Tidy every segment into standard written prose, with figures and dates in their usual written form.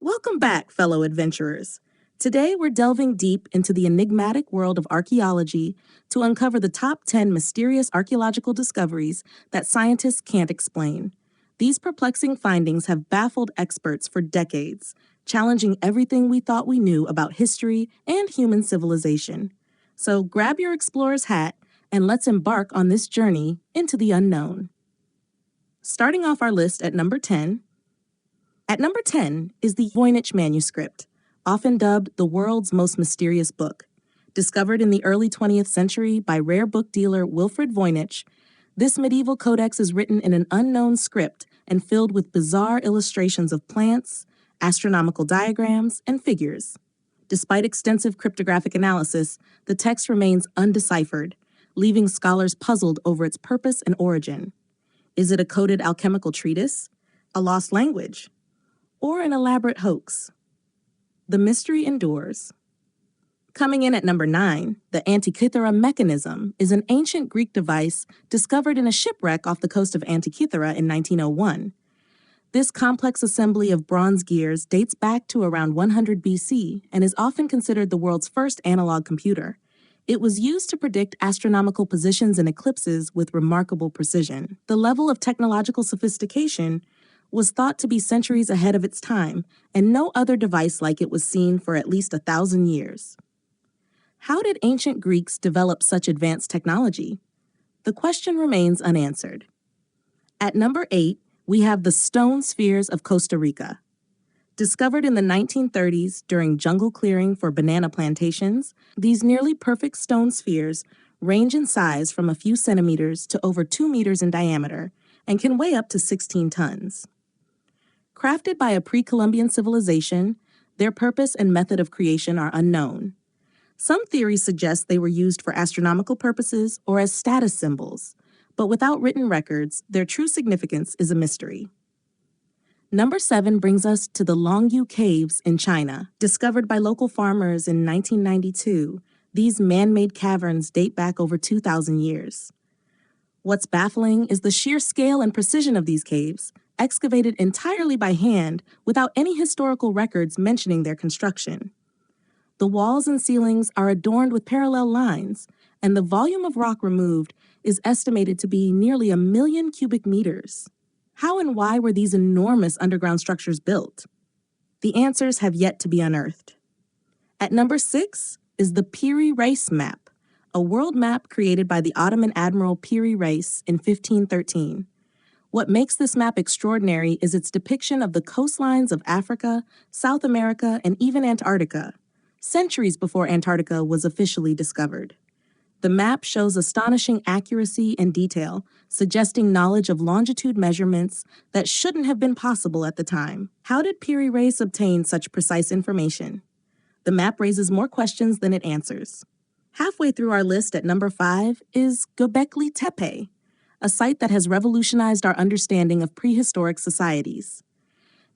Welcome back, fellow adventurers. Today, we're delving deep into the enigmatic world of archaeology to uncover the top 10 mysterious archaeological discoveries that scientists can't explain. These perplexing findings have baffled experts for decades, challenging everything we thought we knew about history and human civilization. So grab your explorer's hat and let's embark on this journey into the unknown. Starting off our list at number 10. At number 10 is the Voynich Manuscript, often dubbed the world's most mysterious book. Discovered in the early 20th century by rare book dealer Wilfrid Voynich, this medieval codex is written in an unknown script and filled with bizarre illustrations of plants, astronomical diagrams, and figures. Despite extensive cryptographic analysis, the text remains undeciphered, leaving scholars puzzled over its purpose and origin. Is it a coded alchemical treatise, a lost language, or an elaborate hoax? The mystery endures. Coming in at number 9, the Antikythera Mechanism is an ancient Greek device discovered in a shipwreck off the coast of Antikythera in 1901. This complex assembly of bronze gears dates back to around 100 BC and is often considered the world's first analog computer. It was used to predict astronomical positions and eclipses with remarkable precision. The level of technological sophistication was thought to be centuries ahead of its time, and no other device like it was seen for at least 1,000 years. How did ancient Greeks develop such advanced technology? The question remains unanswered. At number 8, we have the stone spheres of Costa Rica. Discovered in the 1930s during jungle clearing for banana plantations, these nearly perfect stone spheres range in size from a few centimeters to over 2 meters in diameter and can weigh up to 16 tons. Crafted by a pre-Columbian civilization, their purpose and method of creation are unknown. Some theories suggest they were used for astronomical purposes or as status symbols, but without written records, their true significance is a mystery. Number 7 brings us to the Longyou Caves in China. Discovered by local farmers in 1992, these man-made caverns date back over 2,000 years. What's baffling is the sheer scale and precision of these caves, excavated entirely by hand without any historical records mentioning their construction. The walls and ceilings are adorned with parallel lines, and the volume of rock removed is estimated to be nearly 1 million cubic meters. How and why were these enormous underground structures built? The answers have yet to be unearthed. At number 6 is the Piri Reis Map, a world map created by the Ottoman Admiral Piri Reis in 1513. What makes this map extraordinary is its depiction of the coastlines of Africa, South America, and even Antarctica, centuries before Antarctica was officially discovered. The map shows astonishing accuracy and detail, suggesting knowledge of longitude measurements that shouldn't have been possible at the time. How did Piri Reis obtain such precise information? The map raises more questions than it answers. Halfway through our list at number 5 is Göbekli Tepe, a site that has revolutionized our understanding of prehistoric societies.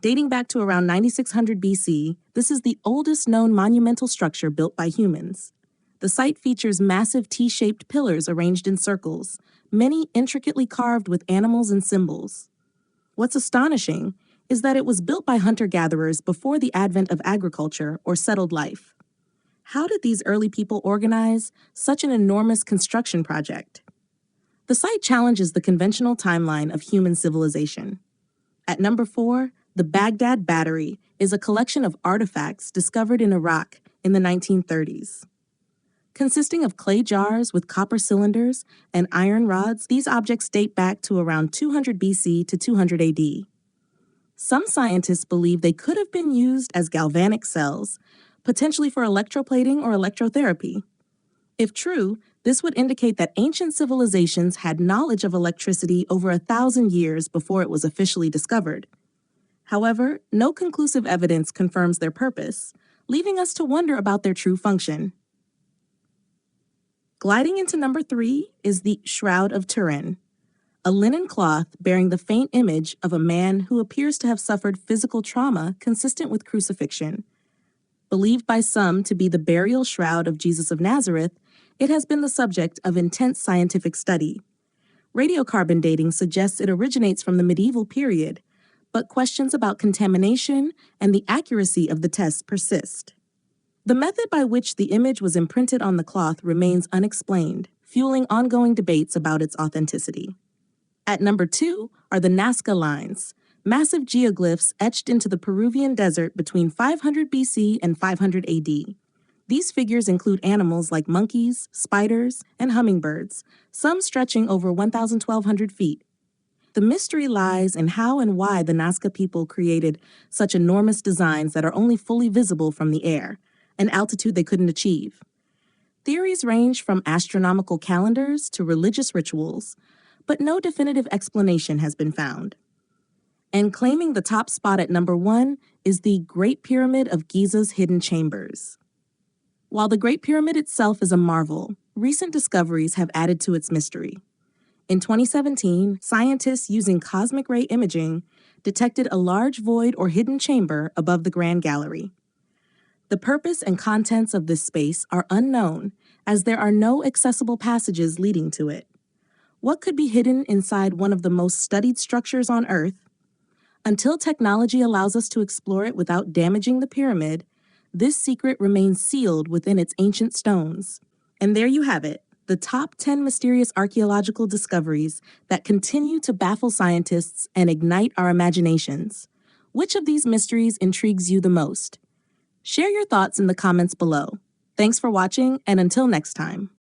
Dating back to around 9600 BC, this is the oldest known monumental structure built by humans. The site features massive T-shaped pillars arranged in circles, many intricately carved with animals and symbols. What's astonishing is that it was built by hunter-gatherers before the advent of agriculture or settled life. How did these early people organize such an enormous construction project? The site challenges the conventional timeline of human civilization. At number 4, the Baghdad Battery is a collection of artifacts discovered in Iraq in the 1930s. Consisting of clay jars with copper cylinders and iron rods, these objects date back to around 200 BC to 200 AD. Some scientists believe they could have been used as galvanic cells, potentially for electroplating or electrotherapy. If true, this would indicate that ancient civilizations had knowledge of electricity over 1,000 years before it was officially discovered. However, no conclusive evidence confirms their purpose, leaving us to wonder about their true function. Gliding into number 3 is the Shroud of Turin, a linen cloth bearing the faint image of a man who appears to have suffered physical trauma consistent with crucifixion. Believed by some to be the burial shroud of Jesus of Nazareth, it has been the subject of intense scientific study. Radiocarbon dating suggests it originates from the medieval period, but questions about contamination and the accuracy of the tests persist. The method by which the image was imprinted on the cloth remains unexplained, fueling ongoing debates about its authenticity. At number 2 are the Nazca Lines, massive geoglyphs etched into the Peruvian desert between 500 BC and 500 AD. These figures include animals like monkeys, spiders, and hummingbirds, some stretching over 1,200 feet. The mystery lies in how and why the Nazca people created such enormous designs that are only fully visible from the air, an altitude they couldn't achieve. Theories range from astronomical calendars to religious rituals, but no definitive explanation has been found. And claiming the top spot at number 1 is the Great Pyramid of Giza's hidden chambers. While the Great Pyramid itself is a marvel, recent discoveries have added to its mystery. In 2017, scientists using cosmic ray imaging detected a large void or hidden chamber above the Grand Gallery. The purpose and contents of this space are unknown, as there are no accessible passages leading to it. What could be hidden inside one of the most studied structures on Earth? Until technology allows us to explore it without damaging the pyramid, this secret remains sealed within its ancient stones. And there you have it, the top 10 mysterious archaeological discoveries that continue to baffle scientists and ignite our imaginations. Which of these mysteries intrigues you the most? Share your thoughts in the comments below. Thanks for watching, and until next time.